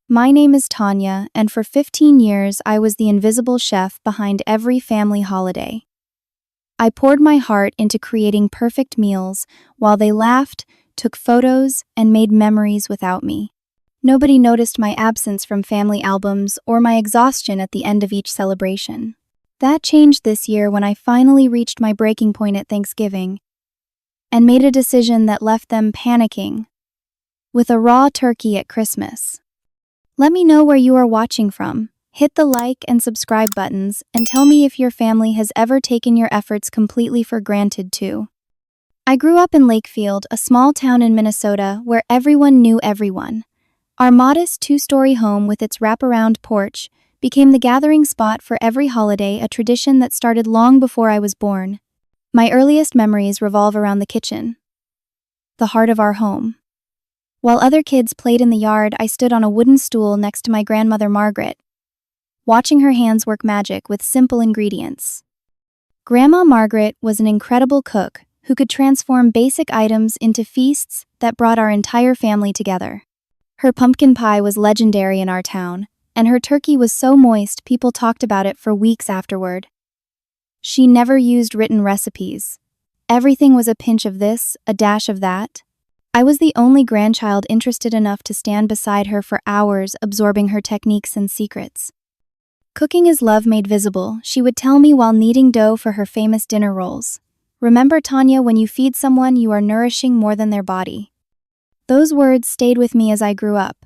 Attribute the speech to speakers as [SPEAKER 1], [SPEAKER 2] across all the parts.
[SPEAKER 1] My name is Tanya, and for 15 years I was the invisible chef behind every family holiday. I poured my heart into creating perfect meals while they laughed, took photos, and made memories without me. Nobody noticed my absence from family albums or my exhaustion at the end of each celebration. That changed this year when I finally reached my breaking point at Thanksgiving and made a decision that left them panicking with a raw turkey at Christmas. Let me know where you are watching from. Hit the like and subscribe buttons and tell me if your family has ever taken your efforts completely for granted too. I grew up in Lakefield, a small town in Minnesota where everyone knew everyone. Our modest two-story home with its wraparound porch became the gathering spot for every holiday, a tradition that started long before I was born. My earliest memories revolve around the kitchen, the heart of our home. While other kids played in the yard, I stood on a wooden stool next to my grandmother Margaret, watching her hands work magic with simple ingredients. Grandma Margaret was an incredible cook who could transform basic items into feasts that brought our entire family together. Her pumpkin pie was legendary in our town, and her turkey was so moist people talked about it for weeks afterward. She never used written recipes. Everything was a pinch of this, a dash of that. I was the only grandchild interested enough to stand beside her for hours, absorbing her techniques and secrets. Cooking is love made visible, she would tell me while kneading dough for her famous dinner rolls. Remember, Tanya, when you feed someone, you are nourishing more than their body. Those words stayed with me as I grew up.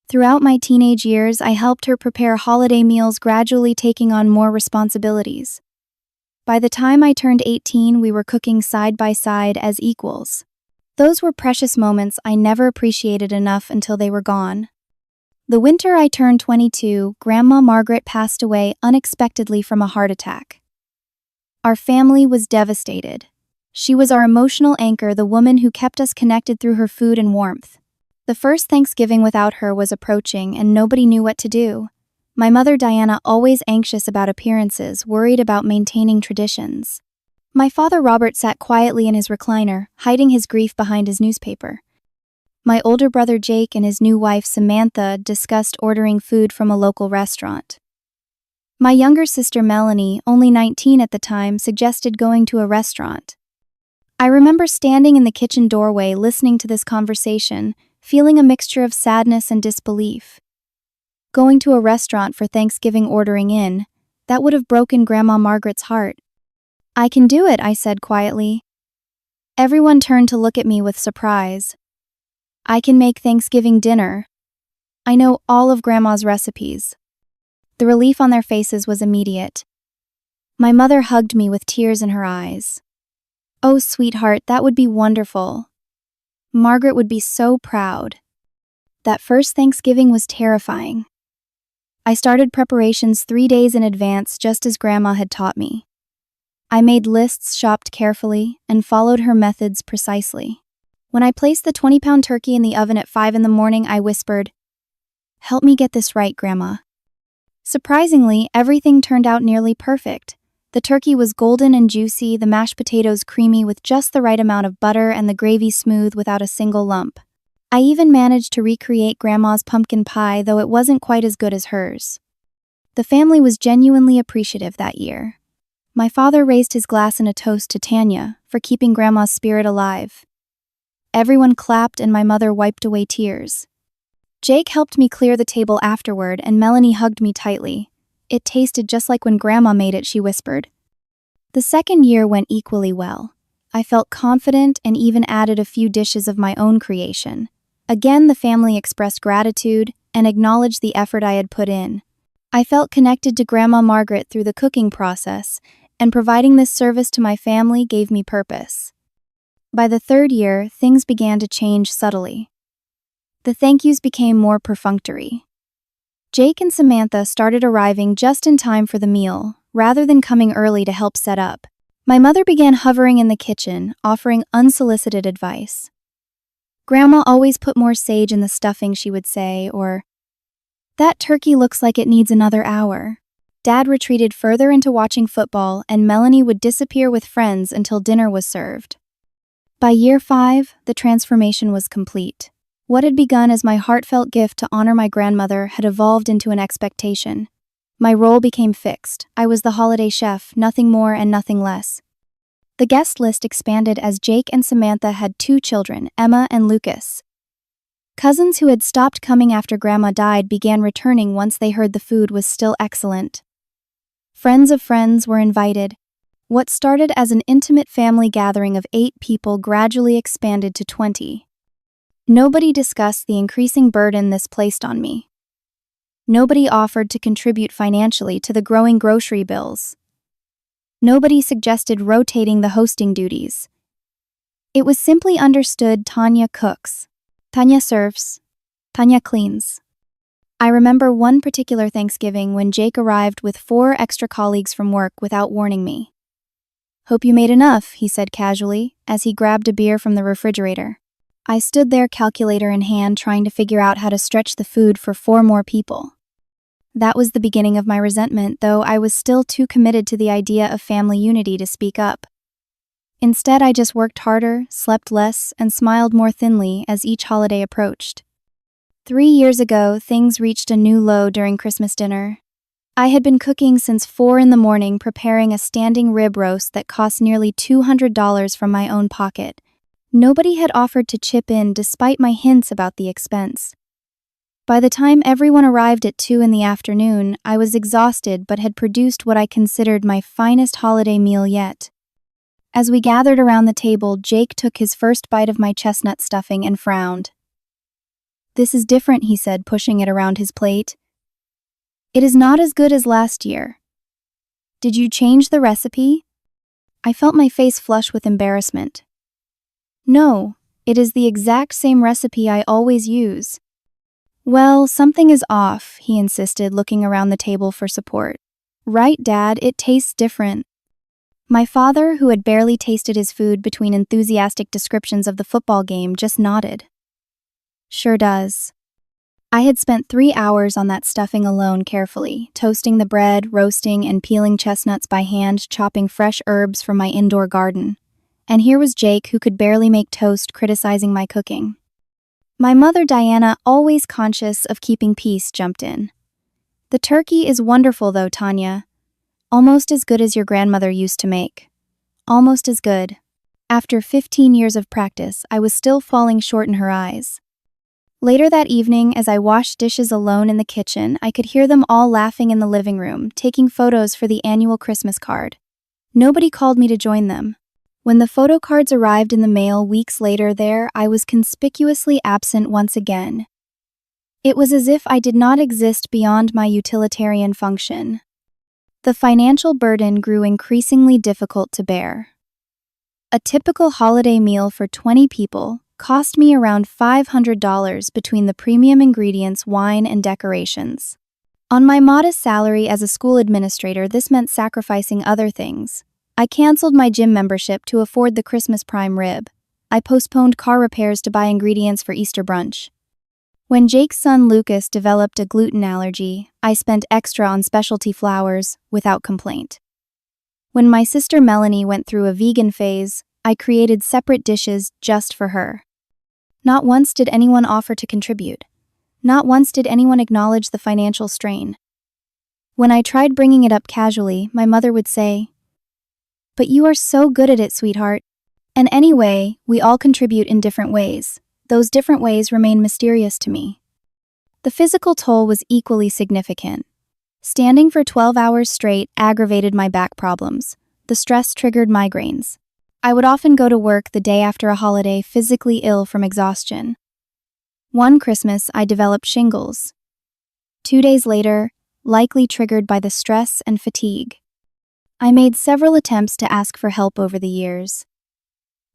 [SPEAKER 1] Throughout my teenage years, I helped her prepare holiday meals, gradually taking on more responsibilities. By the time I turned 18, we were cooking side by side as equals. Those were precious moments I never appreciated enough until they were gone. The winter I turned 22, Grandma Margaret passed away unexpectedly from a heart attack. Our family was devastated. She was our emotional anchor, the woman who kept us connected through her food and warmth. The first Thanksgiving without her was approaching, and nobody knew what to do. My mother Diana, always anxious about appearances, worried about maintaining traditions. My father Robert sat quietly in his recliner, hiding his grief behind his newspaper. My older brother Jake and his new wife Samantha discussed ordering food from a local restaurant. My younger sister Melanie, only 19 at the time, suggested going to a restaurant. I remember standing in the kitchen doorway listening to this conversation, feeling a mixture of sadness and disbelief. Going to a restaurant for Thanksgiving, ordering in, that would have broken Grandma Margaret's heart. I can do it, I said quietly. Everyone turned to look at me with surprise. I can make Thanksgiving dinner. I know all of Grandma's recipes. The relief on their faces was immediate. My mother hugged me with tears in her eyes. Oh, sweetheart, that would be wonderful. Margaret would be so proud. That first Thanksgiving was terrifying. I started preparations 3 days in advance, just as Grandma had taught me. I made lists, shopped carefully, and followed her methods precisely. When I placed the 20-pound turkey in the oven at 5 in the morning, I whispered, "Help me get this right, Grandma." Surprisingly, everything turned out nearly perfect. The turkey was golden and juicy, the mashed potatoes creamy with just the right amount of butter, and the gravy smooth without a single lump. I even managed to recreate Grandma's pumpkin pie, though it wasn't quite as good as hers. The family was genuinely appreciative that year. My father raised his glass in a toast to Tanya for keeping Grandma's spirit alive. Everyone clapped and my mother wiped away tears. Jake helped me clear the table afterward, and Melanie hugged me tightly. "It tasted just like when Grandma made it," she whispered. The second year went equally well. I felt confident and even added a few dishes of my own creation. Again, the family expressed gratitude and acknowledged the effort I had put in. I felt connected to Grandma Margaret through the cooking process, and providing this service to my family gave me purpose. By the third year, things began to change subtly. The thank yous became more perfunctory. Jake and Samantha started arriving just in time for the meal, rather than coming early to help set up. My mother began hovering in the kitchen, offering unsolicited advice. "Grandma always put more sage in the stuffing," she would say, or, "That turkey looks like it needs another hour." Dad retreated further into watching football, and Melanie would disappear with friends until dinner was served. By year 5, the transformation was complete. What had begun as my heartfelt gift to honor my grandmother had evolved into an expectation. My role became fixed. I was the holiday chef, nothing more and nothing less. The guest list expanded as Jake and Samantha had 2 children, Emma and Lucas. Cousins who had stopped coming after Grandma died began returning once they heard the food was still excellent. Friends of friends were invited. What started as an intimate family gathering of 8 people gradually expanded to 20. Nobody discussed the increasing burden this placed on me. Nobody offered to contribute financially to the growing grocery bills. Nobody suggested rotating the hosting duties. It was simply understood: Tanya cooks, Tanya serves, Tanya cleans. I remember one particular Thanksgiving when Jake arrived with 4 extra colleagues from work without warning me. "Hope you made enough," he said casually, as he grabbed a beer from the refrigerator. I stood there, calculator in hand, trying to figure out how to stretch the food for 4 more people. That was the beginning of my resentment, though I was still too committed to the idea of family unity to speak up. Instead, I just worked harder, slept less, and smiled more thinly as each holiday approached. 3 years ago, things reached a new low during Christmas dinner. I had been cooking since 4 in the morning, preparing a standing rib roast that cost nearly $200 from my own pocket. Nobody had offered to chip in despite my hints about the expense. By the time everyone arrived at 2 in the afternoon, I was exhausted but had produced what I considered my finest holiday meal yet. As we gathered around the table, Jake took his first bite of my chestnut stuffing and frowned. "This is different," he said, pushing it around his plate. "It is not as good as last year. Did you change the recipe?" I felt my face flush with embarrassment. "No, it is the exact same recipe I always use." "Well, something is off," he insisted, looking around the table for support. "Right, Dad, it tastes different." My father, who had barely tasted his food between enthusiastic descriptions of the football game, just nodded. "Sure does." I had spent 3 hours on that stuffing alone, carefully, toasting the bread, roasting and peeling chestnuts by hand, chopping fresh herbs from my indoor garden. And here was Jake, who could barely make toast, criticizing my cooking. My mother, Diana, always conscious of keeping peace, jumped in. "The turkey is wonderful though, Tanya. Almost as good as your grandmother used to make. Almost as good." After 15 years of practice, I was still falling short in her eyes. Later that evening, as I washed dishes alone in the kitchen, I could hear them all laughing in the living room, taking photos for the annual Christmas card. Nobody called me to join them. When the photo cards arrived in the mail weeks later, I was conspicuously absent once again. It was as if I did not exist beyond my utilitarian function. The financial burden grew increasingly difficult to bear. A typical holiday meal for 20 people cost me around $500 between the premium ingredients, wine, and decorations. On my modest salary as a school administrator, this meant sacrificing other things. I canceled my gym membership to afford the Christmas prime rib. I postponed car repairs to buy ingredients for Easter brunch. When Jake's son Lucas developed a gluten allergy, I spent extra on specialty flours without complaint. When my sister Melanie went through a vegan phase, I created separate dishes just for her. Not once did anyone offer to contribute. Not once did anyone acknowledge the financial strain. When I tried bringing it up casually, my mother would say, "But you are so good at it, sweetheart." And anyway, we all contribute in different ways. Those different ways remain mysterious to me. The physical toll was equally significant. Standing for 12 hours straight aggravated my back problems. The stress triggered migraines. I would often go to work the day after a holiday physically ill from exhaustion. One Christmas, I developed shingles. 2 days later, likely triggered by the stress and fatigue. I made several attempts to ask for help over the years.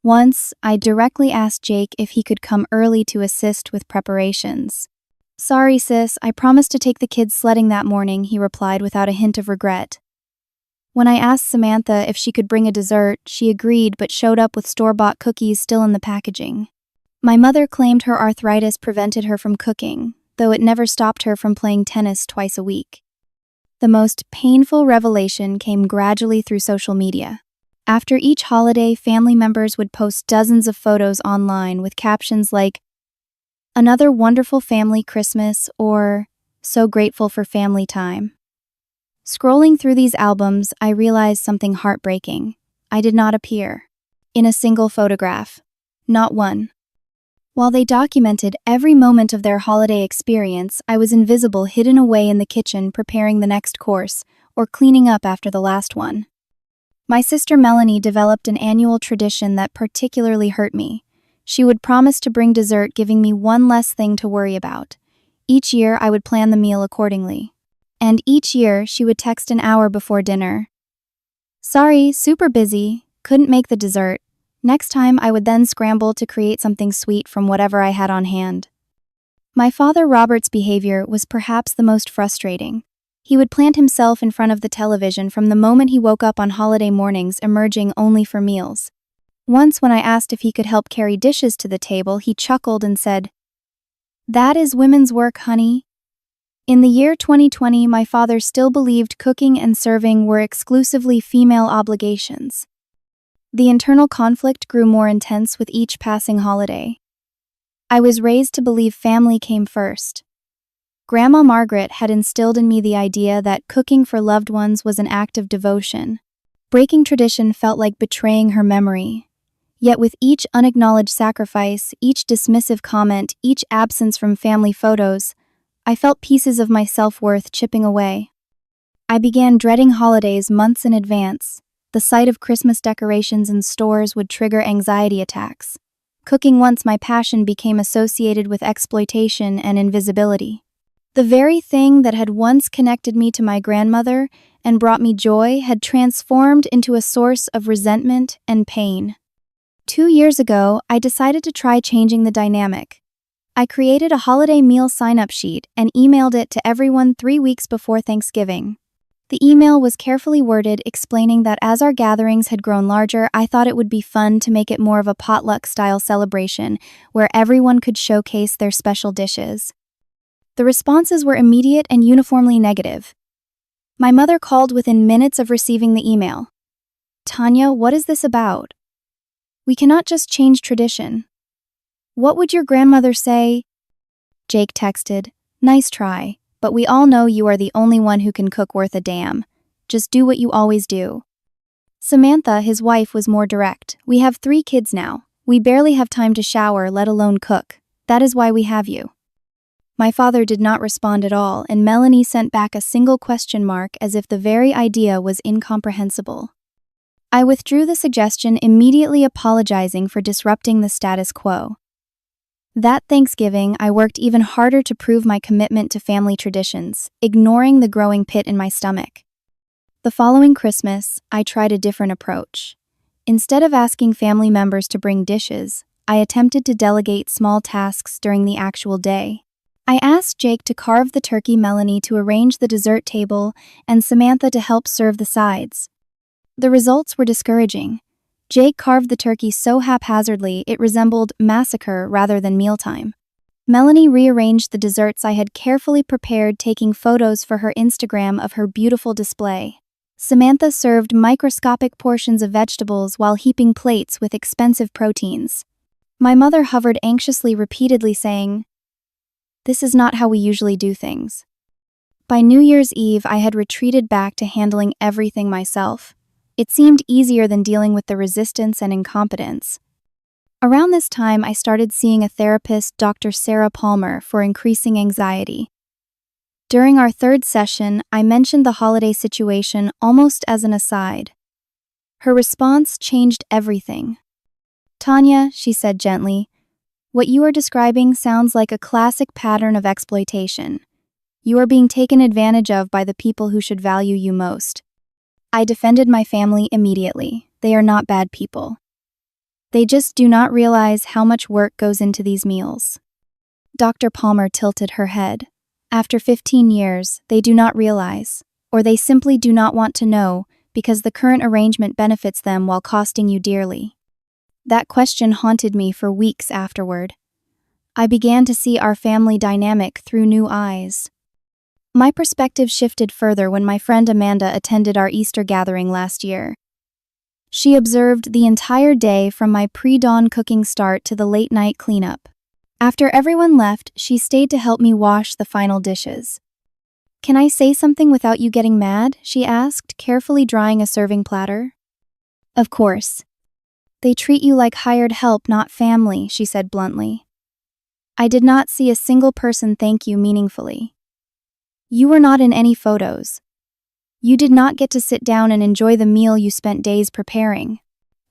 [SPEAKER 1] Once, I directly asked Jake if he could come early to assist with preparations. "Sorry, sis, I promised to take the kids sledding that morning," he replied without a hint of regret. When I asked Samantha if she could bring a dessert, she agreed but showed up with store-bought cookies still in the packaging. My mother claimed her arthritis prevented her from cooking, though it never stopped her from playing tennis twice a week. The most painful revelation came gradually through social media. After each holiday, family members would post dozens of photos online with captions like, Another wonderful family Christmas, or so grateful for family time. Scrolling through these albums, I realized something heartbreaking. I did not appear in a single photograph. Not one. While they documented every moment of their holiday experience, I was invisible, hidden away in the kitchen preparing the next course, or cleaning up after the last one. My sister Melanie developed an annual tradition that particularly hurt me. She would promise to bring dessert, giving me one less thing to worry about. Each year, I would plan the meal accordingly. And each year, she would text an hour before dinner. "Sorry, super busy, couldn't make the dessert." Next time, I would then scramble to create something sweet from whatever I had on hand. My father Robert's behavior was perhaps the most frustrating. He would plant himself in front of the television from the moment he woke up on holiday mornings, emerging only for meals. Once, when I asked if he could help carry dishes to the table, he chuckled and said, "That is women's work, honey." In the year 2020, my father still believed cooking and serving were exclusively female obligations. The internal conflict grew more intense with each passing holiday. I was raised to believe family came first. Grandma Margaret had instilled in me the idea that cooking for loved ones was an act of devotion. Breaking tradition felt like betraying her memory. Yet with each unacknowledged sacrifice, each dismissive comment, each absence from family photos, I felt pieces of my self-worth chipping away. I began dreading holidays months in advance. The sight of Christmas decorations in stores would trigger anxiety attacks. Cooking once my passion became associated with exploitation and invisibility. The very thing that had once connected me to my grandmother and brought me joy had transformed into a source of resentment and pain. 2 years ago, I decided to try changing the dynamic. I created a holiday meal sign-up sheet and emailed it to everyone 3 weeks before Thanksgiving. The email was carefully worded, explaining that as our gatherings had grown larger, I thought it would be fun to make it more of a potluck-style celebration where everyone could showcase their special dishes. The responses were immediate and uniformly negative. My mother called within minutes of receiving the email. "Tanya, what is this about? We cannot just change tradition. What would your grandmother say?" Jake texted, "Nice try, but we all know you are the only one who can cook worth a damn. Just do what you always do." Samantha, his wife, was more direct. "We have 3 kids now. We barely have time to shower, let alone cook. That is why we have you." My father did not respond at all, and Melanie sent back a single question mark as if the very idea was incomprehensible. I withdrew the suggestion, immediately apologizing for disrupting the status quo. That Thanksgiving, I worked even harder to prove my commitment to family traditions, ignoring the growing pit in my stomach. The following Christmas, I tried a different approach. Instead of asking family members to bring dishes, I attempted to delegate small tasks during the actual day. I asked Jake to carve the turkey, Melanie to arrange the dessert table, and Samantha to help serve the sides. The results were discouraging. Jake carved the turkey so haphazardly it resembled massacre rather than mealtime. Melanie rearranged the desserts I had carefully prepared, taking photos for her Instagram of her beautiful display. Samantha served microscopic portions of vegetables while heaping plates with expensive proteins. My mother hovered anxiously, repeatedly saying, "This is not how we usually do things." By New Year's Eve, I had retreated back to handling everything myself. It seemed easier than dealing with the resistance and incompetence. Around this time, I started seeing a therapist, Dr. Sarah Palmer, for increasing anxiety. During our 3rd session, I mentioned the holiday situation almost as an aside. Her response changed everything. "Tanya," she said gently, "what you are describing sounds like a classic pattern of exploitation. You are being taken advantage of by the people who should value you most." I defended my family immediately. They are not bad people. They just do not realize how much work goes into these meals. Dr. Palmer tilted her head. After 15 years, they do not realize, or they simply do not want to know, because the current arrangement benefits them while costing you dearly. That question haunted me for weeks afterward. I began to see our family dynamic through new eyes. My perspective shifted further when my friend Amanda attended our Easter gathering last year. She observed the entire day from my pre-dawn cooking start to the late-night cleanup. After everyone left, she stayed to help me wash the final dishes. "Can I say something without you getting mad?" she asked, carefully drying a serving platter. "Of course. They treat you like hired help, not family," she said bluntly. "I did not see a single person thank you meaningfully. You were not in any photos. You did not get to sit down and enjoy the meal you spent days preparing."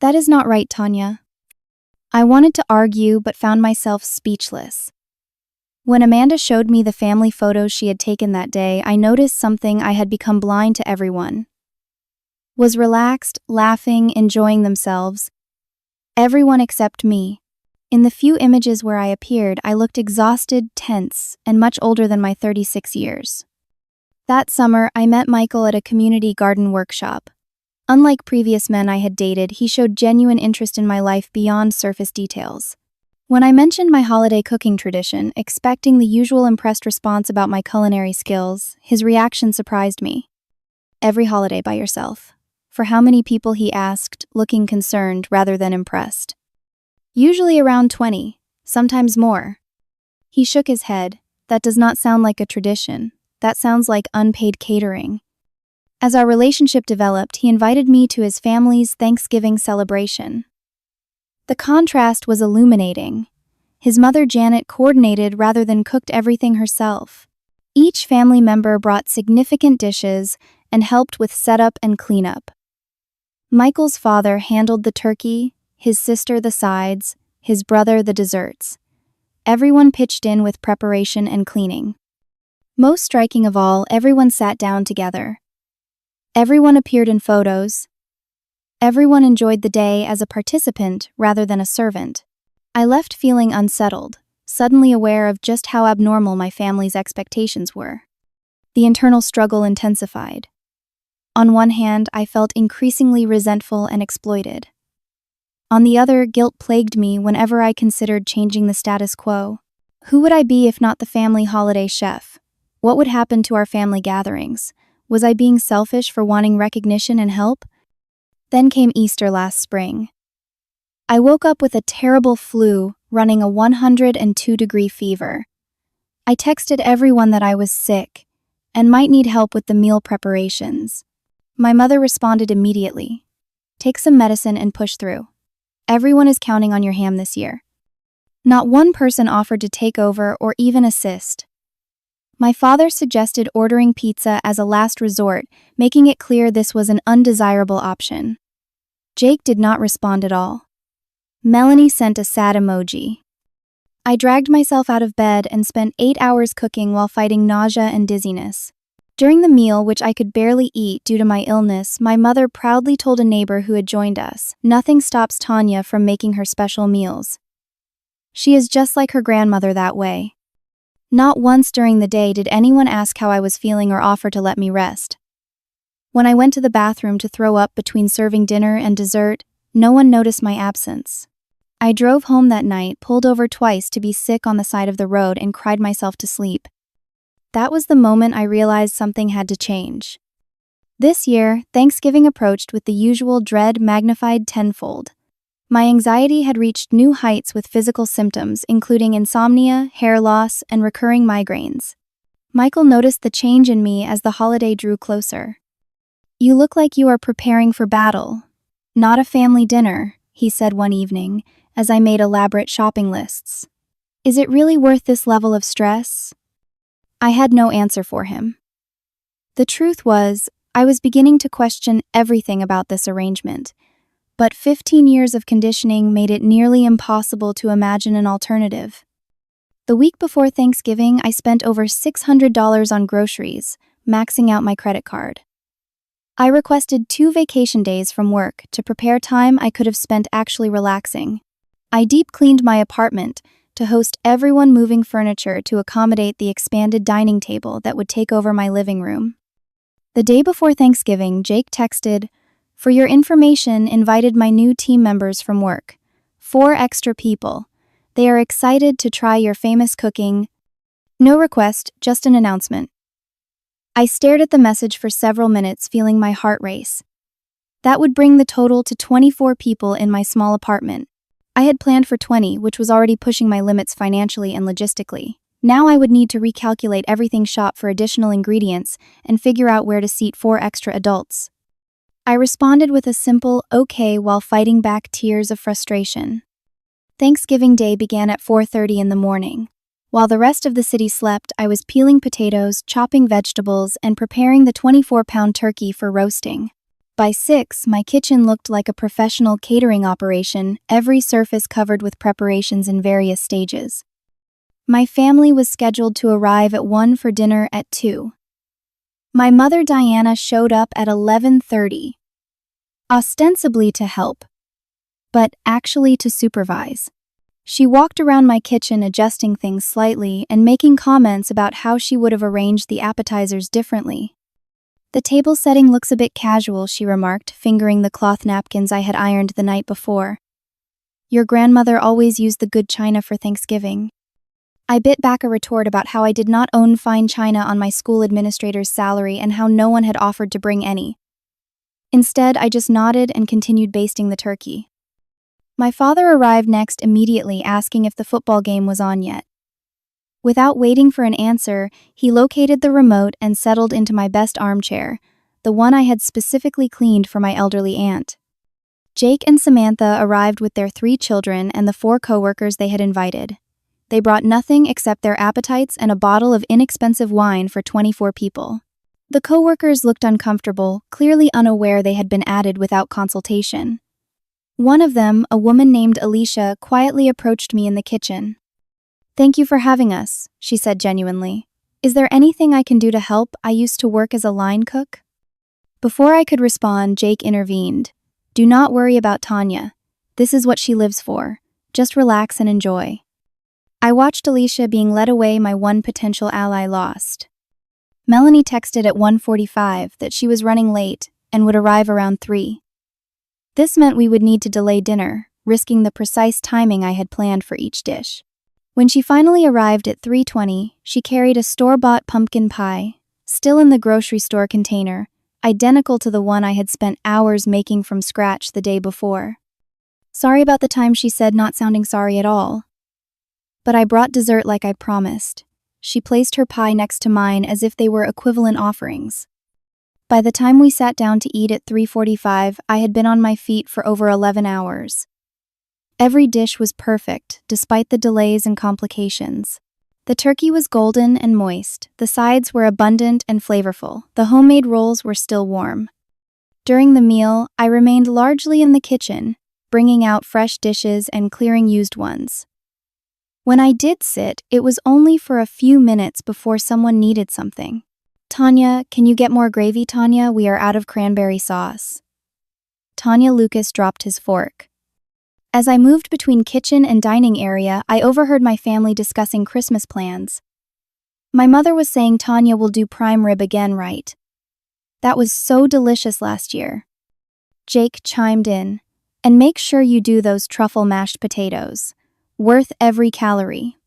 [SPEAKER 1] "That is not right, Tanya." I wanted to argue but found myself speechless. When Amanda showed me the family photos she had taken that day, I noticed something I had become blind to. Everyone was relaxed, laughing, enjoying themselves. Everyone except me. In the few images where I appeared, I looked exhausted, tense, and much older than my 36 years. That summer, I met Michael at a community garden workshop. Unlike previous men I had dated, he showed genuine interest in my life beyond surface details. When I mentioned my holiday cooking tradition, expecting the usual impressed response about my culinary skills, his reaction surprised me. "Every holiday by yourself?" "For how many people?" he asked, looking concerned rather than impressed. "Usually around 20, sometimes more." He shook his head. "That does not sound like a tradition. That sounds like unpaid catering." As our relationship developed, he invited me to his family's Thanksgiving celebration. The contrast was illuminating. His mother Janet coordinated rather than cooked everything herself. Each family member brought significant dishes and helped with setup and cleanup. Michael's father handled the turkey, his sister the sides, his brother the desserts. Everyone pitched in with preparation and cleaning. Most striking of all, everyone sat down together. Everyone appeared in photos. Everyone enjoyed the day as a participant rather than a servant. I left feeling unsettled, suddenly aware of just how abnormal my family's expectations were. The internal struggle intensified. On one hand, I felt increasingly resentful and exploited. On the other, guilt plagued me whenever I considered changing the status quo. Who would I be if not the family holiday chef? What would happen to our family gatherings? Was I being selfish for wanting recognition and help? Then came Easter last spring. I woke up with a terrible flu, running a 102-degree fever. I texted everyone that I was sick and might need help with the meal preparations. My mother responded immediately. "Take some medicine and push through. Everyone is counting on your ham this year." Not one person offered to take over or even assist. My father suggested ordering pizza as a last resort, making it clear this was an undesirable option. Jake did not respond at all. Melanie sent a sad emoji. I dragged myself out of bed and spent 8 hours cooking while fighting nausea and dizziness. During the meal, which I could barely eat due to my illness, my mother proudly told a neighbor who had joined us, "Nothing stops Tanya from making her special meals. She is just like her grandmother that way." Not once during the day did anyone ask how I was feeling or offer to let me rest. When I went to the bathroom to throw up between serving dinner and dessert, no one noticed my absence. I drove home that night, pulled over twice to be sick on the side of the road, and cried myself to sleep. That was the moment I realized something had to change. This year, Thanksgiving approached with the usual dread magnified tenfold. My anxiety had reached new heights with physical symptoms, including insomnia, hair loss, and recurring migraines. Michael noticed the change in me as the holiday drew closer. "You look like you are preparing for battle, not a family dinner," he said one evening, as I made elaborate shopping lists. "Is it really worth this level of stress?" I had no answer for him. The truth was, I was beginning to question everything about this arrangement, but 15 years of conditioning made it nearly impossible to imagine an alternative. The week before Thanksgiving, I spent over $600 on groceries, maxing out my credit card. I requested 2 vacation days from work to prepare time I could have spent actually relaxing. I deep cleaned my apartment to host everyone, moving furniture to accommodate the expanded dining table that would take over my living room. The day before Thanksgiving, Jake texted, "For your information, invited my new team members from work. 4 extra people. They are excited to try your famous cooking. No request, just an announcement." I stared at the message for several minutes, feeling my heart race. That would bring the total to 24 people in my small apartment. I had planned for 20, which was already pushing my limits financially and logistically. Now I would need to recalculate everything, shop for additional ingredients, and figure out where to seat 4 extra adults. I responded with a simple okay while fighting back tears of frustration. Thanksgiving Day began at 4:30 in the morning. While the rest of the city slept, I was peeling potatoes, chopping vegetables, and preparing the 24-pound turkey for roasting. By 6, my kitchen looked like a professional catering operation, every surface covered with preparations in various stages. My family was scheduled to arrive at 1 for dinner at 2. My mother Diana showed up at 11:30, ostensibly to help, but actually to supervise. She walked around my kitchen adjusting things slightly and making comments about how she would have arranged the appetizers differently. "The table setting looks a bit casual," she remarked, fingering the cloth napkins I had ironed the night before. "Your grandmother always used the good china for Thanksgiving." I bit back a retort about how I did not own fine china on my school administrator's salary and how no one had offered to bring any. Instead, I just nodded and continued basting the turkey. My father arrived next immediately, asking if the football game was on yet. Without waiting for an answer, he located the remote and settled into my best armchair, the one I had specifically cleaned for my elderly aunt. Jake and Samantha arrived with their 3 children and the 4 coworkers they had invited. They brought nothing except their appetites and a bottle of inexpensive wine for 24 people. The coworkers looked uncomfortable, clearly unaware they had been added without consultation. One of them, a woman named Alicia, quietly approached me in the kitchen. "Thank you for having us," she said genuinely. "Is there anything I can do to help? I used to work as a line cook." Before I could respond, Jake intervened. "Do not worry about Tanya. This is what she lives for. Just relax and enjoy." I watched Alicia being led away, my one potential ally lost. Melanie texted at 1:45 that she was running late and would arrive around 3. This meant we would need to delay dinner, risking the precise timing I had planned for each dish. When she finally arrived at 3:20, she carried a store-bought pumpkin pie, still in the grocery store container, identical to the one I had spent hours making from scratch the day before. "Sorry about the time," she said, not sounding sorry at all. "But I brought dessert like I promised." She placed her pie next to mine as if they were equivalent offerings. By the time we sat down to eat at 3:45, I had been on my feet for over 11 hours. Every dish was perfect, despite the delays and complications. The turkey was golden and moist, the sides were abundant and flavorful, the homemade rolls were still warm. During the meal, I remained largely in the kitchen, bringing out fresh dishes and clearing used ones. When I did sit, it was only for a few minutes before someone needed something. "Tanya, can you get more gravy, Tanya? We are out of cranberry sauce." Tanya Lucas dropped his fork. As I moved between kitchen and dining area, I overheard my family discussing Christmas plans. My mother was saying Tanya will do prime rib again, right? That was so delicious last year. Jake chimed in, "And make sure you do those truffle mashed potatoes. Worth every calorie."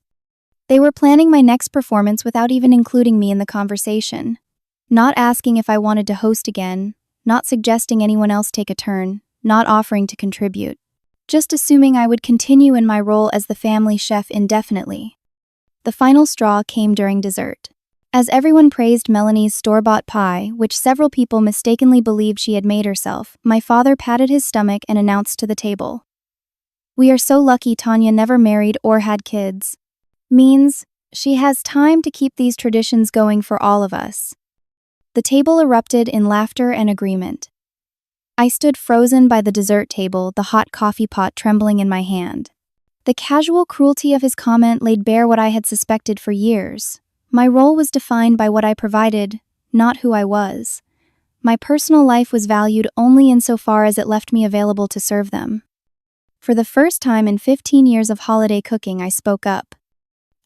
[SPEAKER 1] They were planning my next performance without even including me in the conversation. Not asking if I wanted to host again, not suggesting anyone else take a turn, not offering to contribute. Just assuming I would continue in my role as the family chef indefinitely. The final straw came during dessert. As everyone praised Melanie's store-bought pie, which several people mistakenly believed she had made herself, my father patted his stomach and announced to the table, "We are so lucky Tanya never married or had kids. Means she has time to keep these traditions going for all of us." The table erupted in laughter and agreement. I stood frozen by the dessert table, the hot coffee pot trembling in my hand. The casual cruelty of his comment laid bare what I had suspected for years. My role was defined by what I provided, not who I was. My personal life was valued only insofar as it left me available to serve them. For the first time in 15 years of holiday cooking, I spoke up.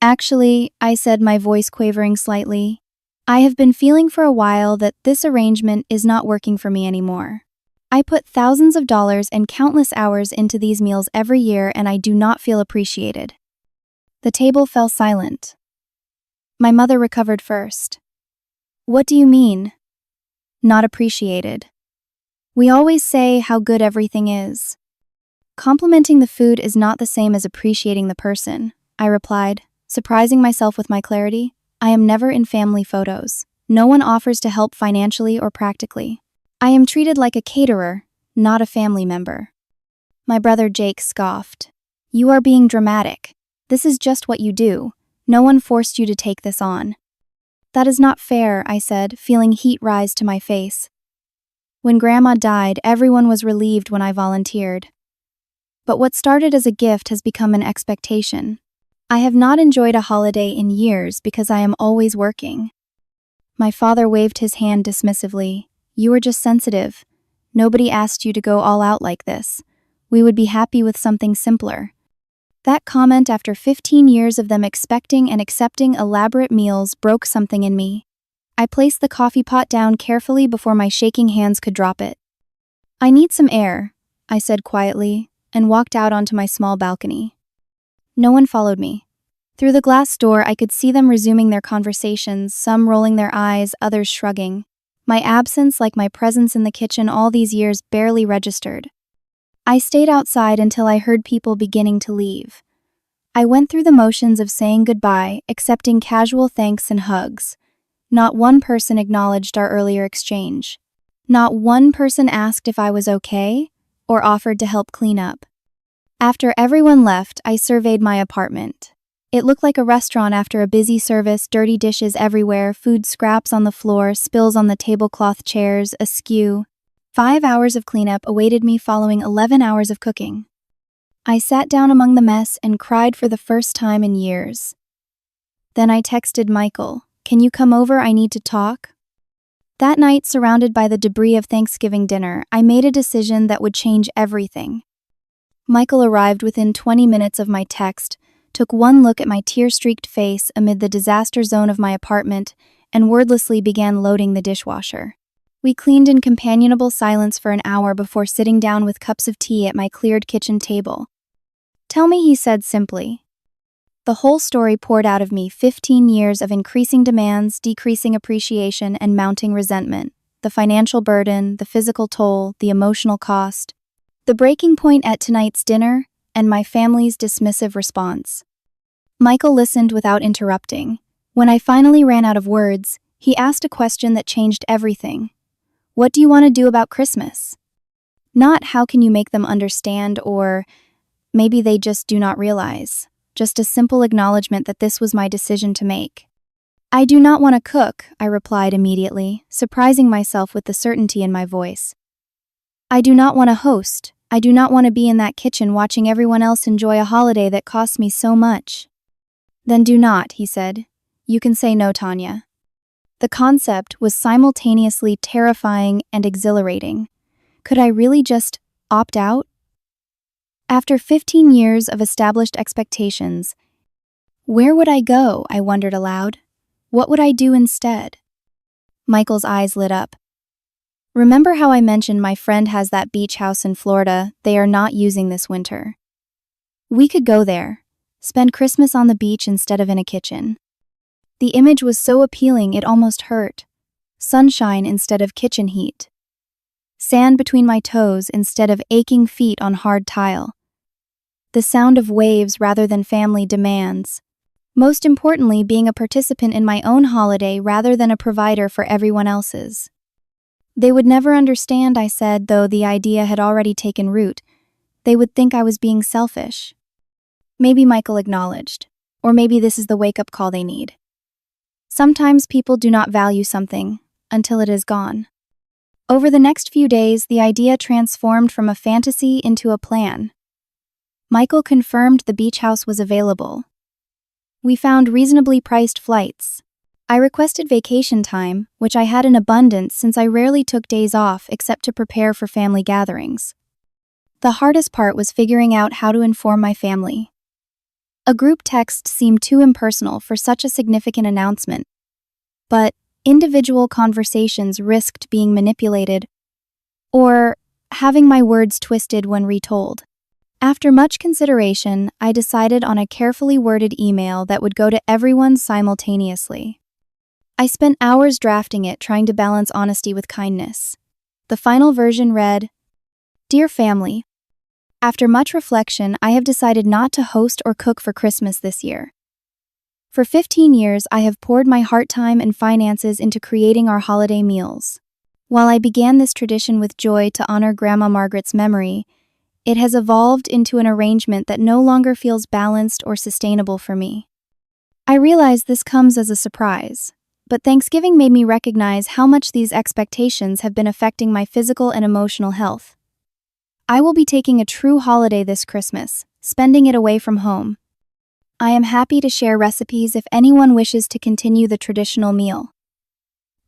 [SPEAKER 1] "Actually," I said, my voice quavering slightly, "I have been feeling for a while that this arrangement is not working for me anymore. I put thousands of dollars and countless hours into these meals every year, and I do not feel appreciated." The table fell silent. My mother recovered first. "What do you mean? Not appreciated? We always say how good everything is." Complimenting the food is not the same as appreciating the person, I replied, surprising myself with my clarity. I am never in family photos. No one offers to help financially or practically. I am treated like a caterer, not a family member. My brother Jake scoffed. You are being dramatic. This is just what you do. No one forced you to take this on. That is not fair, I said, feeling heat rise to my face. When Grandma died, everyone was relieved when I volunteered. But what started as a gift has become an expectation. I have not enjoyed a holiday in years because I am always working. My father waved his hand dismissively. You are just sensitive. Nobody asked you to go all out like this. We would be happy with something simpler. That comment, after 15 years of them expecting and accepting elaborate meals, broke something in me. I placed the coffee pot down carefully before my shaking hands could drop it. I need some air, I said quietly, and walked out onto my small balcony. No one followed me. Through the glass door, I could see them resuming their conversations, some rolling their eyes, others shrugging. My absence, like my presence in the kitchen all these years, barely registered. I stayed outside until I heard people beginning to leave. I went through the motions of saying goodbye, accepting casual thanks and hugs. Not one person acknowledged our earlier exchange. Not one person asked if I was okay or offered to help clean up. After everyone left, I surveyed my apartment. It looked like a restaurant after a busy service, dirty dishes everywhere, food scraps on the floor, spills on the tablecloth chairs, askew. 5 hours of cleanup awaited me following 11 hours of cooking. I sat down among the mess and cried for the first time in years. Then I texted Michael, "Can you come over? I need to talk." That night, surrounded by the debris of Thanksgiving dinner, I made a decision that would change everything. Michael arrived within 20 minutes of my text, took one look at my tear-streaked face amid the disaster zone of my apartment, and wordlessly began loading the dishwasher. We cleaned in companionable silence for an hour before sitting down with cups of tea at my cleared kitchen table. "Tell me," he said simply. The whole story poured out of me: 15 years of increasing demands, decreasing appreciation, and mounting resentment. The financial burden, the physical toll, the emotional cost. The breaking point at tonight's dinner, and my family's dismissive response. Michael listened without interrupting. When I finally ran out of words, he asked a question that changed everything. "What do you want to do about Christmas?" Not how can you make them understand, or maybe they just do not realize. Just a simple acknowledgement that this was my decision to make. "I do not want to cook," I replied immediately, surprising myself with the certainty in my voice. "I do not want to host. I do not want to be in that kitchen watching everyone else enjoy a holiday that costs me so much." "Then do not," he said. "You can say no, Tanya." The concept was simultaneously terrifying and exhilarating. Could I really just opt out? After 15 years of established expectations, where would I go, I wondered aloud. What would I do instead? Michael's eyes lit up. "Remember how I mentioned my friend has that beach house in Florida they are not using this winter? We could go there, spend Christmas on the beach instead of in a kitchen." The image was so appealing it almost hurt. Sunshine instead of kitchen heat. Sand between my toes instead of aching feet on hard tile. The sound of waves rather than family demands. Most importantly, being a participant in my own holiday rather than a provider for everyone else's. They would never understand, I said, though the idea had already taken root. They would think I was being selfish. Maybe Michael acknowledged. Or maybe this is the wake-up call they need. Sometimes people do not value something until it is gone. Over the next few days, the idea transformed from a fantasy into a plan. Michael confirmed the beach house was available. We found reasonably priced flights. I requested vacation time, which I had in abundance since I rarely took days off except to prepare for family gatherings. The hardest part was figuring out how to inform my family. A group text seemed too impersonal for such a significant announcement, but individual conversations risked being manipulated or having my words twisted when retold. After much consideration, I decided on a carefully worded email that would go to everyone simultaneously. I spent hours drafting it, trying to balance honesty with kindness. The final version read, "Dear family, After much reflection, I have decided not to host or cook for Christmas this year. For 15 years, I have poured my heart, time, and finances into creating our holiday meals. While I began this tradition with joy to honor Grandma Margaret's memory, it has evolved into an arrangement that no longer feels balanced or sustainable for me. I realize this comes as a surprise, but Thanksgiving made me recognize how much these expectations have been affecting my physical and emotional health. I will be taking a true holiday this Christmas, spending it away from home. I am happy to share recipes if anyone wishes to continue the traditional meal.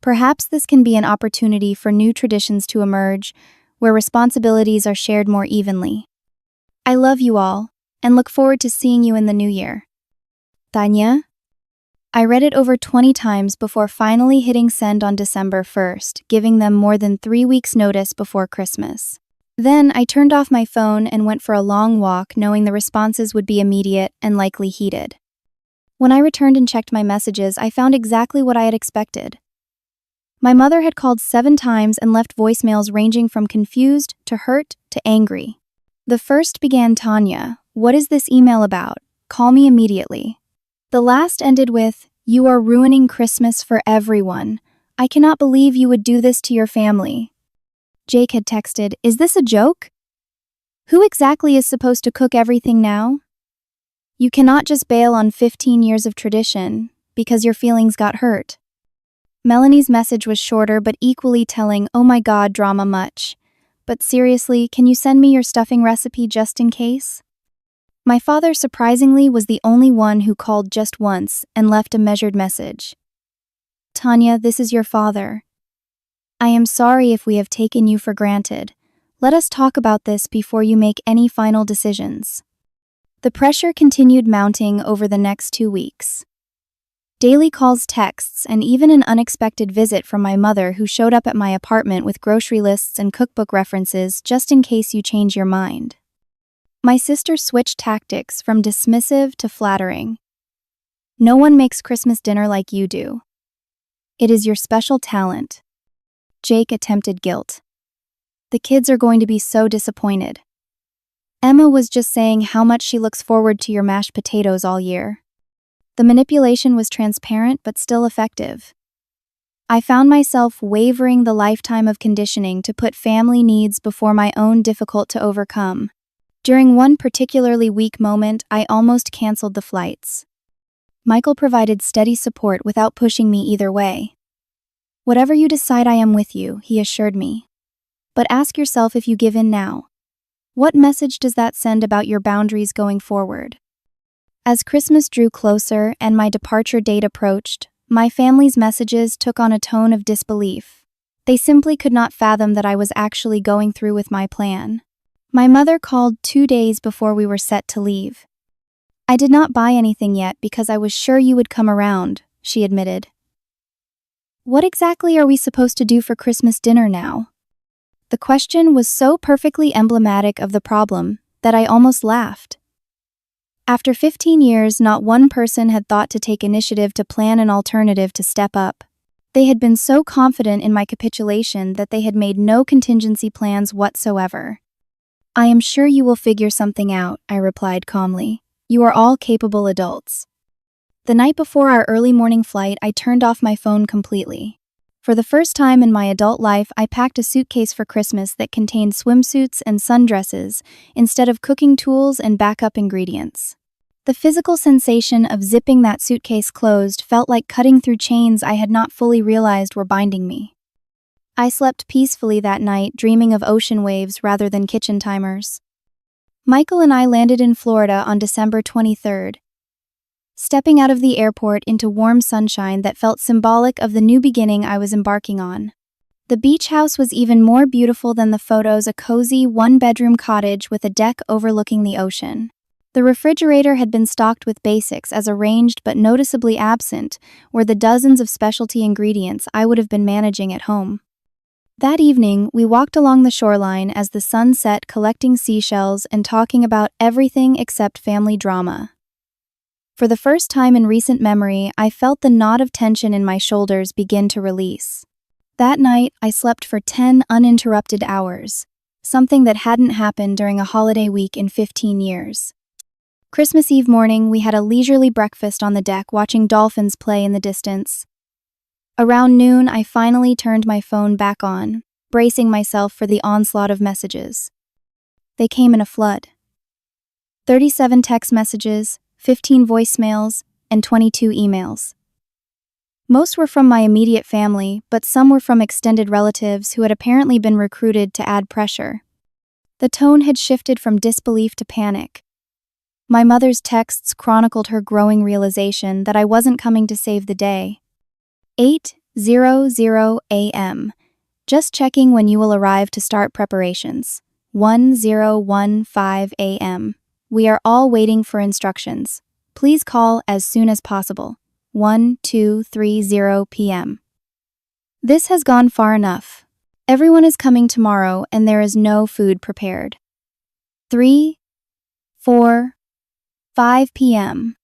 [SPEAKER 1] Perhaps this can be an opportunity for new traditions to emerge, where responsibilities are shared more evenly. I love you all, and look forward to seeing you in the new year. Tanya? I read it over 20 times before finally hitting send on December 1st, giving them more than 3 weeks' notice before Christmas. Then I turned off my phone and went for a long walk, knowing the responses would be immediate and likely heated. When I returned and checked my messages, I found exactly what I had expected. My mother had called 7 times and left voicemails ranging from confused to hurt to angry. The first began, "Tanya, what is this email about? Call me immediately." The last ended with, "You are ruining Christmas for everyone. I cannot believe you would do this to your family." Jake had texted, "Is this a joke? Who exactly is supposed to cook everything now? You cannot just bail on 15 years of tradition because your feelings got hurt." Melanie's message was shorter but equally telling, "Oh my god, drama much. But seriously, can you send me your stuffing recipe just in case?" My father, surprisingly, was the only one who called just once and left a measured message. "Tanya, this is your father. I am sorry if we have taken you for granted. Let us talk about this before you make any final decisions." The pressure continued mounting over the next 2 weeks. Daily calls, texts, and even an unexpected visit from my mother, who showed up at my apartment with grocery lists and cookbook references just in case you change your mind. My sister switched tactics from dismissive to flattering. "No one makes Christmas dinner like you do. It is your special talent." Jake attempted guilt. "The kids are going to be so disappointed. Emma was just saying how much she looks forward to your mashed potatoes all year." The manipulation was transparent but still effective. I found myself wavering the lifetime of conditioning to put family needs before my own, difficult to overcome. During one particularly weak moment, I almost canceled the flights. Michael provided steady support without pushing me either way. "Whatever you decide, I am with you," he assured me. "But ask yourself, if you give in now, what message does that send about your boundaries going forward?" As Christmas drew closer and my departure date approached, my family's messages took on a tone of disbelief. They simply could not fathom that I was actually going through with my plan. My mother called 2 days before we were set to leave. "I did not buy anything yet because I was sure you would come around," she admitted. "What exactly are we supposed to do for Christmas dinner now?" The question was so perfectly emblematic of the problem that I almost laughed. After 15 years, not one person had thought to take initiative to plan an alternative to step up. They had been so confident in my capitulation that they had made no contingency plans whatsoever. "I am sure you will figure something out," I replied calmly. "You are all capable adults." The night before our early morning flight, I turned off my phone completely. For the first time in my adult life, I packed a suitcase for Christmas that contained swimsuits and sundresses instead of cooking tools and backup ingredients. The physical sensation of zipping that suitcase closed felt like cutting through chains I had not fully realized were binding me. I slept peacefully that night, dreaming of ocean waves rather than kitchen timers. Michael and I landed in Florida on December 23rd. Stepping out of the airport into warm sunshine that felt symbolic of the new beginning I was embarking on. The beach house was even more beautiful than the photos, a cozy one-bedroom cottage with a deck overlooking the ocean. The refrigerator had been stocked with basics, as arranged but noticeably absent were the dozens of specialty ingredients I would have been managing at home. That evening, we walked along the shoreline as the sun set, collecting seashells and talking about everything except family drama. For the first time in recent memory, I felt the knot of tension in my shoulders begin to release. That night, I slept for 10 uninterrupted hours. something that hadn't happened during a holiday week in 15 years. Christmas Eve morning, we had a leisurely breakfast on the deck watching dolphins play in the distance. Around noon, I finally turned my phone back on, bracing myself for the onslaught of messages. They came in a flood. 37 text messages, 15 voicemails, and 22 emails. Most were from my immediate family, but some were from extended relatives who had apparently been recruited to add pressure. The tone had shifted from disbelief to panic. My mother's texts chronicled her growing realization that I wasn't coming to save the day. 8:00 a.m. Just checking when you will arrive to start preparations. 10:15 a.m. We are all waiting for instructions. Please call as soon as possible. 12:30 p.m. This has gone far enough. Everyone is coming tomorrow and there is no food prepared. 3:45 p.m.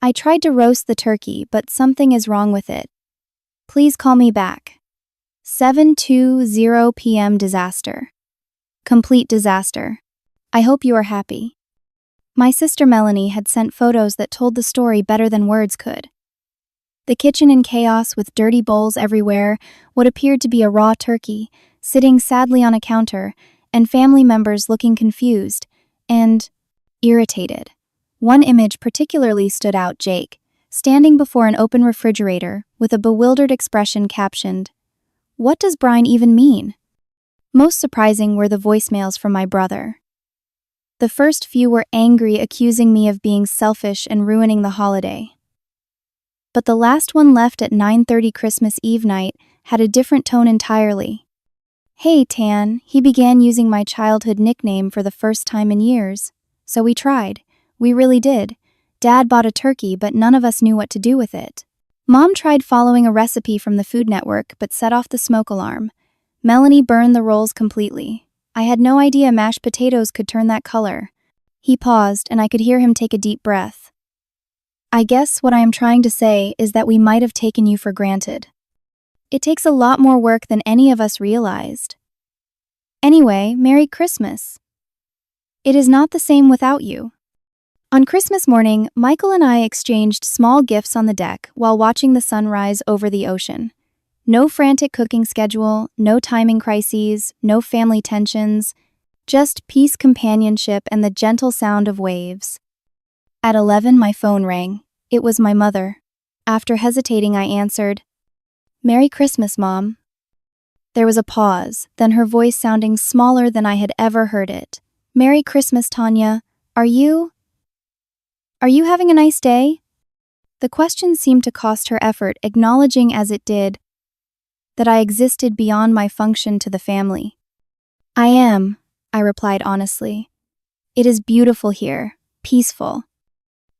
[SPEAKER 1] I tried to roast the turkey, but something is wrong with it. Please call me back. 7:20 p.m. Disaster. Complete disaster. I hope you are happy. My sister Melanie had sent photos that told the story better than words could. The kitchen in chaos with dirty bowls everywhere, what appeared to be a raw turkey, sitting sadly on a counter, and family members looking confused and irritated. One image particularly stood out: Jake, standing before an open refrigerator with a bewildered expression captioned, "What does brine even mean?" Most surprising were the voicemails from my brother. The first few were angry, accusing me of being selfish and ruining the holiday. But the last one, left at 9:30 Christmas Eve night, had a different tone entirely. "Hey, Tan," he began, using my childhood nickname for the first time in years. "So we tried. We really did. Dad bought a turkey, but none of us knew what to do with it. Mom tried following a recipe from the Food Network, but set off the smoke alarm. Melanie burned the rolls completely. I had no idea mashed potatoes could turn that color." He paused, and I could hear him take a deep breath. "I guess what I am trying to say is that we might have taken you for granted. It takes a lot more work than any of us realized. Anyway, Merry Christmas. It is not the same without you." On Christmas morning, Michael and I exchanged small gifts on the deck while watching the sunrise over the ocean. No frantic cooking schedule, no timing crises, no family tensions, just peace, companionship, and the gentle sound of waves. At 11, my phone rang. It was my mother. After hesitating, I answered, "Merry Christmas, Mom." There was a pause, then her voice sounding smaller than I had ever heard it. "Merry Christmas, Tanya. Are you having a nice day?" The question seemed to cost her effort, acknowledging as it did that I existed beyond my function to the family. "I am," I replied honestly. "It is beautiful here, peaceful."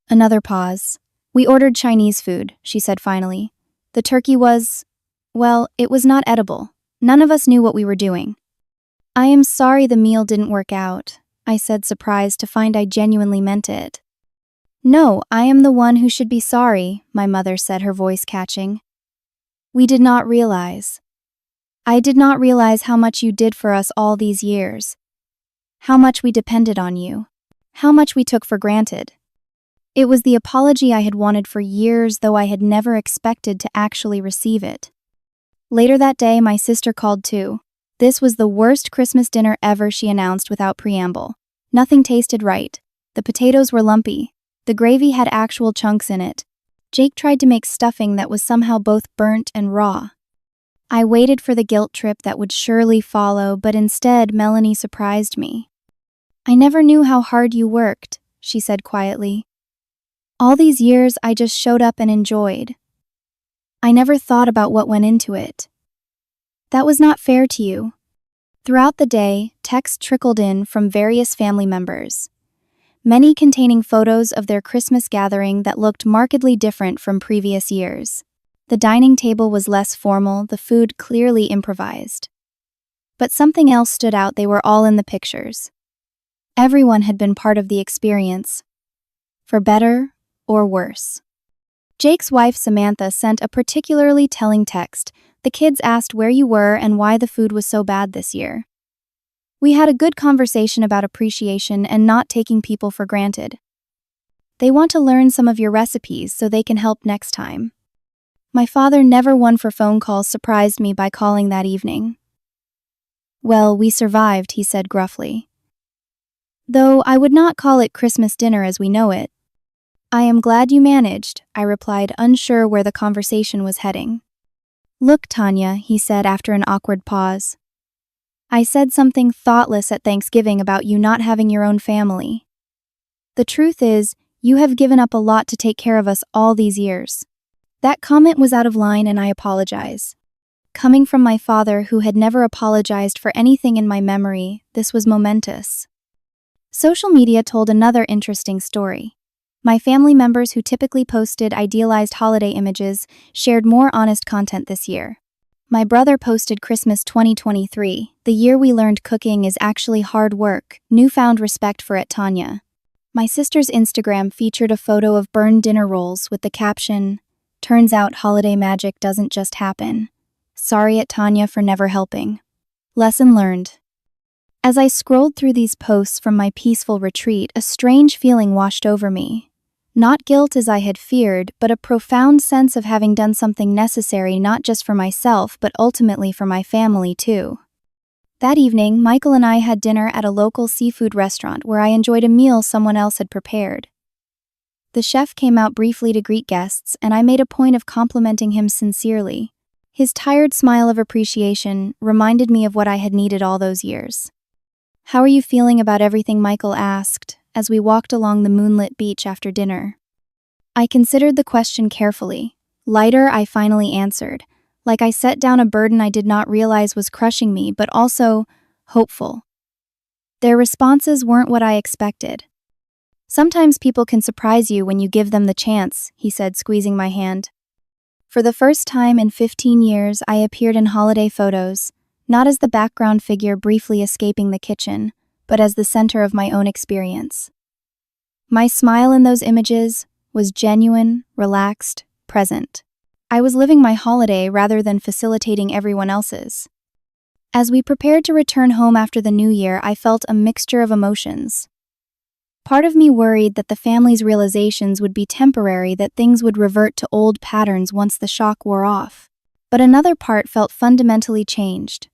[SPEAKER 1] Another pause. "We ordered Chinese food," she said finally. "The turkey was, well, it was not edible. None of us knew what we were doing." "I am sorry the meal didn't work out," I said, surprised to find I genuinely meant it. "No, I am the one who should be sorry," my mother said, her voice catching. I did not realize how much you did for us all these years. How much we depended on you. How much we took for granted." It was the apology I had wanted for years, though I had never expected to actually receive it. Later that day, my sister called too. "This was the worst Christmas dinner ever," she announced without preamble. "Nothing tasted right. The potatoes were lumpy. The gravy had actual chunks in it. Jake tried to make stuffing that was somehow both burnt and raw." I waited for the guilt trip that would surely follow, but instead Melanie surprised me. "I never knew how hard you worked," she said quietly. "All these years I just showed up and enjoyed. I never thought about what went into it. That was not fair to you." Throughout the day, texts trickled in from various family members, many containing photos of their Christmas gathering that looked markedly different from previous years. The dining table was less formal, the food clearly improvised. But something else stood out: they were all in the pictures. Everyone had been part of the experience, for better or worse. Jake's wife Samantha sent a particularly telling text. "The kids asked where you were and why the food was so bad this year. We had a good conversation about appreciation and not taking people for granted. They want to learn some of your recipes so they can help next time. My father, never one for phone calls, surprised me by calling that evening. Well, we survived, he said gruffly. Though I would not call it Christmas dinner as we know it. I am glad you managed, I replied, unsure where the conversation was heading. Look, Tanya, he said after an awkward pause. I said something thoughtless at Thanksgiving about you not having your own family. The truth is, you have given up a lot to take care of us all these years. That comment was out of line and I apologize. Coming from my father, who had never apologized for anything in my memory, this was momentous. Social media told another interesting story. My family members, who typically posted idealized holiday images, shared more honest content this year. My brother posted Christmas 2023, the year we learned cooking is actually hard work, newfound respect for it, Tanya. My sister's Instagram featured a photo of burned dinner rolls with the caption, turns out holiday magic doesn't just happen. Sorry at Tanya for never helping. Lesson learned. As I scrolled through these posts from my peaceful retreat, a strange feeling washed over me. Not guilt as I had feared, but a profound sense of having done something necessary not just for myself, but ultimately for my family too. That evening, Michael and I had dinner at a local seafood restaurant where I enjoyed a meal someone else had prepared. The chef came out briefly to greet guests, and I made a point of complimenting him sincerely. His tired smile of appreciation reminded me of what I had needed all those years. How are you feeling about everything? Michael asked, as we walked along the moonlit beach after dinner. I considered the question carefully. Lighter, I finally answered, like I set down a burden I did not realize was crushing me, but also hopeful. Their responses weren't what I expected. Sometimes people can surprise you when you give them the chance, he said, squeezing my hand. For the first time in 15 years, I appeared in holiday photos, not as the background figure briefly escaping the kitchen, but as the center of my own experience. My smile in those images was genuine, relaxed, present. I was living my holiday rather than facilitating everyone else's. As we prepared to return home after the new year, I felt a mixture of emotions. Part of me worried that the family's realizations would be temporary, that things would revert to old patterns once the shock wore off. But another part felt fundamentally changed.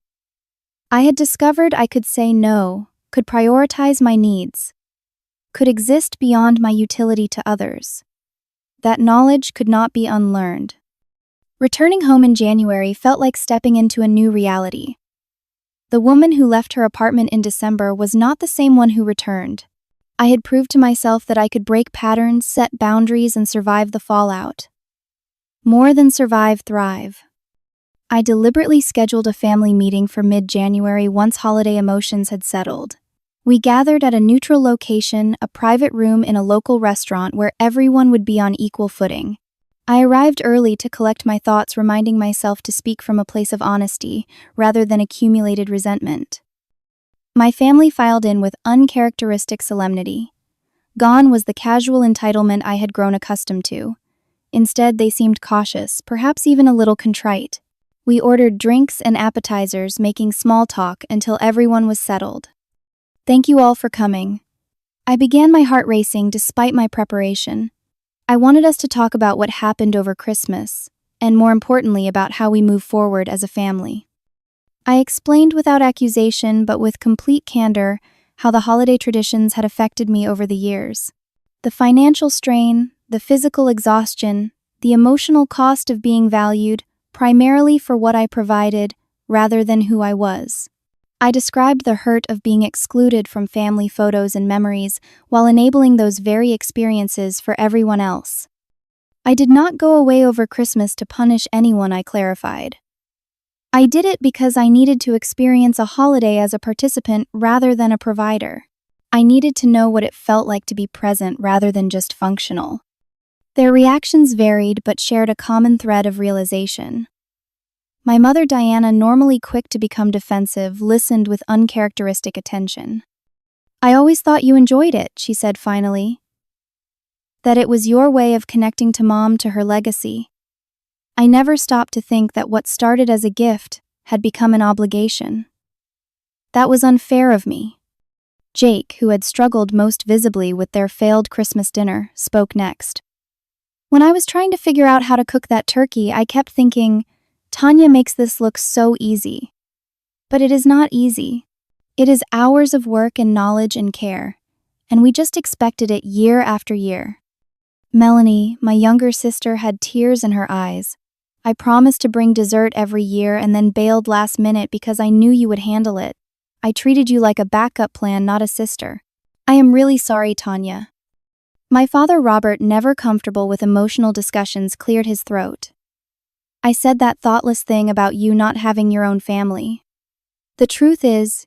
[SPEAKER 1] I had discovered I could say no, could prioritize my needs, could exist beyond my utility to others. That knowledge could not be unlearned. Returning home in January felt like stepping into a new reality. The woman who left her apartment in December was not the same one who returned. I had proved to myself that I could break patterns, set boundaries, and survive the fallout. More than survive, thrive. I deliberately scheduled a family meeting for mid-January once holiday emotions had settled. We gathered at a neutral location, a private room in a local restaurant where everyone would be on equal footing. I arrived early to collect my thoughts, reminding myself to speak from a place of honesty rather than accumulated resentment. My family filed in with uncharacteristic solemnity. Gone was the casual entitlement I had grown accustomed to. Instead, they seemed cautious, perhaps even a little contrite. We ordered drinks and appetizers, making small talk until everyone was settled. Thank you all for coming. I began, my heart racing despite my preparation. I wanted us to talk about what happened over Christmas, and more importantly, about how we move forward as a family. I explained without accusation, but with complete candor, how the holiday traditions had affected me over the years. The financial strain, the physical exhaustion, the emotional cost of being valued primarily for what I provided rather than who I was. I described the hurt of being excluded from family photos and memories while enabling those very experiences for everyone else. I did not go away over Christmas to punish anyone, I clarified. I did it because I needed to experience a holiday as a participant rather than a provider. I needed to know what it felt like to be present rather than just functional. Their reactions varied but shared a common thread of realization. My mother, Diana, normally quick to become defensive, listened with uncharacteristic attention. I always thought you enjoyed it, she said finally. That it was your way of connecting to Mom, to her legacy. I never stopped to think that what started as a gift had become an obligation. That was unfair of me. Jake, who had struggled most visibly with their failed Christmas dinner, spoke next. When I was trying to figure out how to cook that turkey, I kept thinking, Tanya makes this look so easy. But it is not easy. It is hours of work and knowledge and care, and we just expected it year after year. Melanie, my younger sister, had tears in her eyes. I promised to bring dessert every year and then bailed last minute because I knew you would handle it. I treated you like a backup plan, not a sister. I am really sorry, Tanya. My father, Robert, never comfortable with emotional discussions, cleared his throat. I said that thoughtless thing about you not having your own family. The truth is,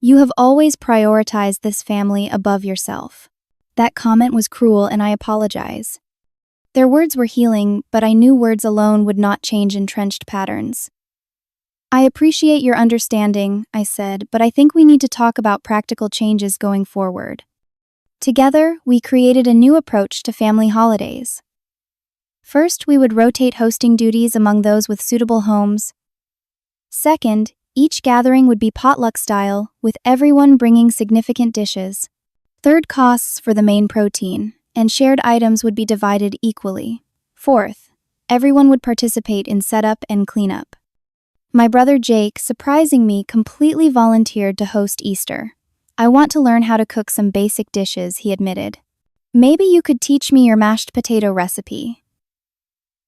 [SPEAKER 1] you have always prioritized this family above yourself. That comment was cruel and I apologize. Their words were healing, but I knew words alone would not change entrenched patterns. I appreciate your understanding, I said, but I think we need to talk about practical changes going forward. Together, we created a new approach to family holidays. First, we would rotate hosting duties among those with suitable homes. Second, each gathering would be potluck style, with everyone bringing significant dishes. Third, costs for the main protein, and shared items would be divided equally. Fourth, everyone would participate in setup and cleanup. My brother Jake, surprising me, completely volunteered to host Easter. I want to learn how to cook some basic dishes, he admitted. Maybe you could teach me your mashed potato recipe.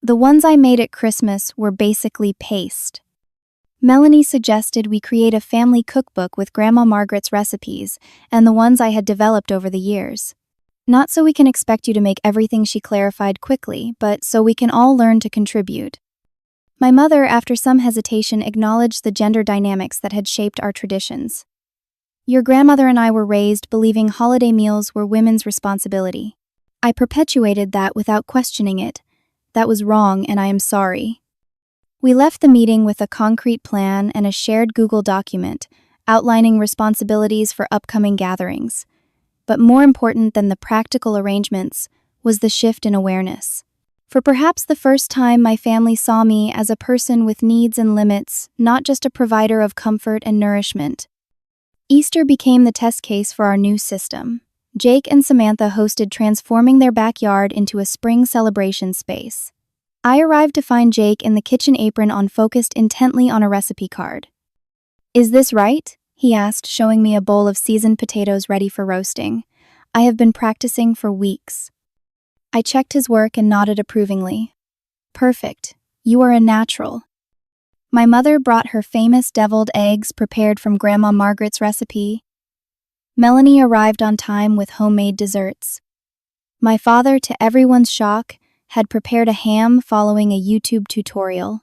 [SPEAKER 1] The ones I made at Christmas were basically paste. Melanie suggested we create a family cookbook with Grandma Margaret's recipes and the ones I had developed over the years. Not so we can expect you to make everything, she clarified quickly, but so we can all learn to contribute. My mother, after some hesitation, acknowledged the gender dynamics that had shaped our traditions. Your grandmother and I were raised believing holiday meals were women's responsibility. I perpetuated that without questioning it. That was wrong, and I am sorry. We left the meeting with a concrete plan and a shared Google document outlining responsibilities for upcoming gatherings. But more important than the practical arrangements was the shift in awareness. For perhaps the first time, my family saw me as a person with needs and limits, not just a provider of comfort and nourishment. Easter became the test case for our new system. Jake and Samantha hosted, transforming their backyard into a spring celebration space. I arrived to find Jake in the kitchen apron on, focused intently on a recipe card. Is this right? He asked, showing me a bowl of seasoned potatoes ready for roasting. I have been practicing for weeks. I checked his work and nodded approvingly. Perfect. You are a natural. My mother brought her famous deviled eggs prepared from Grandma Margaret's recipe. Melanie arrived on time with homemade desserts. My father, to everyone's shock, had prepared a ham following a YouTube tutorial.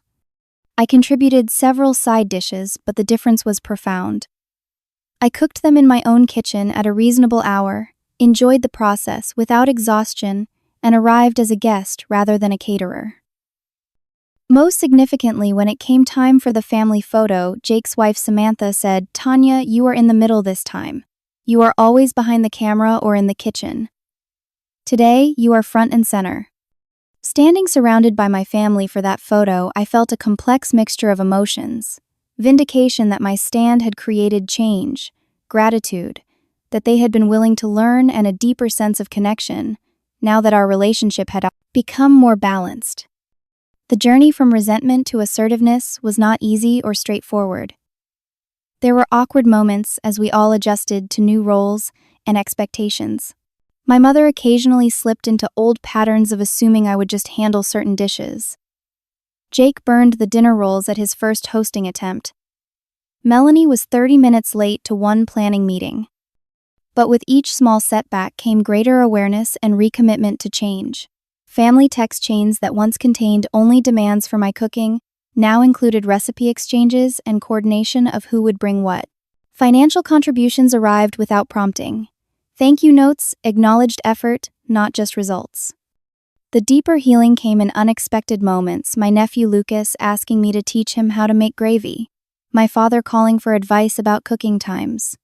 [SPEAKER 1] I contributed several side dishes, but the difference was profound. I cooked them in my own kitchen at a reasonable hour, enjoyed the process without exhaustion, and arrived as a guest rather than a caterer. Most significantly, when it came time for the family photo, Jake's wife Samantha said, "Tanya, you are in the middle this time. You are always behind the camera or in the kitchen. Today, you are front and center." Standing surrounded by my family for that photo, I felt a complex mixture of emotions. Vindication that my stand had created change, gratitude that they had been willing to learn, and a deeper sense of connection, now that our relationship had become more balanced. The journey from resentment to assertiveness was not easy or straightforward. There were awkward moments as we all adjusted to new roles and expectations. My mother occasionally slipped into old patterns of assuming I would just handle certain dishes. Jake burned the dinner rolls at his first hosting attempt. Melanie was 30 minutes late to one planning meeting. But with each small setback came greater awareness and recommitment to change. Family text chains that once contained only demands for my cooking now included recipe exchanges and coordination of who would bring what. Financial contributions arrived without prompting. Thank you notes acknowledged effort, not just results. The deeper healing came in unexpected moments, my nephew Lucas asking me to teach him how to make gravy, my father calling for advice about cooking times,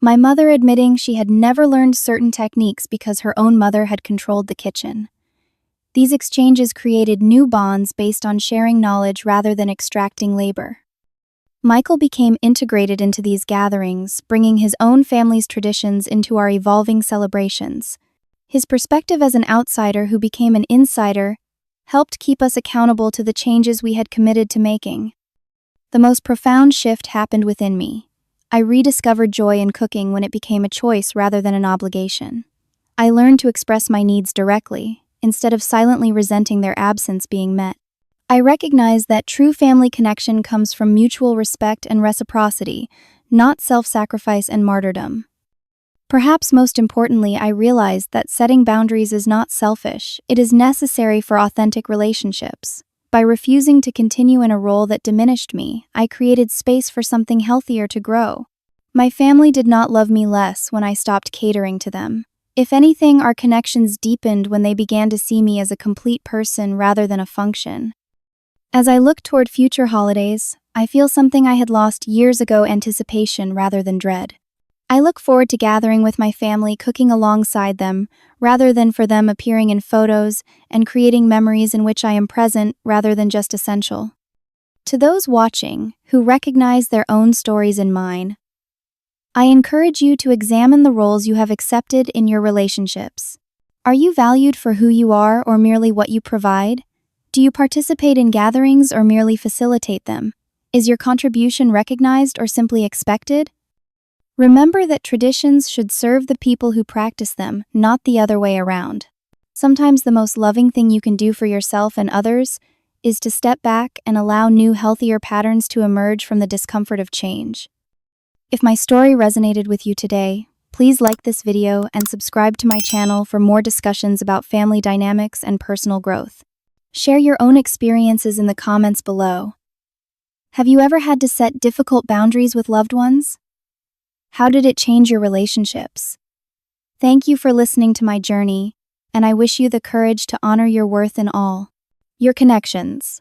[SPEAKER 1] my mother admitting she had never learned certain techniques because her own mother had controlled the kitchen. These exchanges created new bonds based on sharing knowledge rather than extracting labor. Michael became integrated into these gatherings, bringing his own family's traditions into our evolving celebrations. His perspective as an outsider who became an insider helped keep us accountable to the changes we had committed to making. The most profound shift happened within me. I rediscovered joy in cooking when it became a choice rather than an obligation. I learned to express my needs directly, instead of silently resenting their absence being met. I recognized that true family connection comes from mutual respect and reciprocity, not self-sacrifice and martyrdom. Perhaps most importantly, I realized that setting boundaries is not selfish, it is necessary for authentic relationships. By refusing to continue in a role that diminished me, I created space for something healthier to grow. My family did not love me less when I stopped catering to them. If anything, our connections deepened when they began to see me as a complete person rather than a function. As I look toward future holidays, I feel something I had lost years ago: anticipation rather than dread. I look forward to gathering with my family, cooking alongside them, rather than for them appearing in photos, and creating memories in which I am present rather than just essential. To those watching, who recognize their own stories in mine, I encourage you to examine the roles you have accepted in your relationships. Are you valued for who you are or merely what you provide? Do you participate in gatherings or merely facilitate them? Is your contribution recognized or simply expected? Remember that traditions should serve the people who practice them, not the other way around. Sometimes the most loving thing you can do for yourself and others is to step back and allow new, healthier patterns to emerge from the discomfort of change. If my story resonated with you today, please like this video and subscribe to my channel for more discussions about family dynamics and personal growth. Share your own experiences in the comments below. Have you ever had to set difficult boundaries with loved ones? How did it change your relationships? Thank you for listening to my journey, and I wish you the courage to honor your worth in all your connections.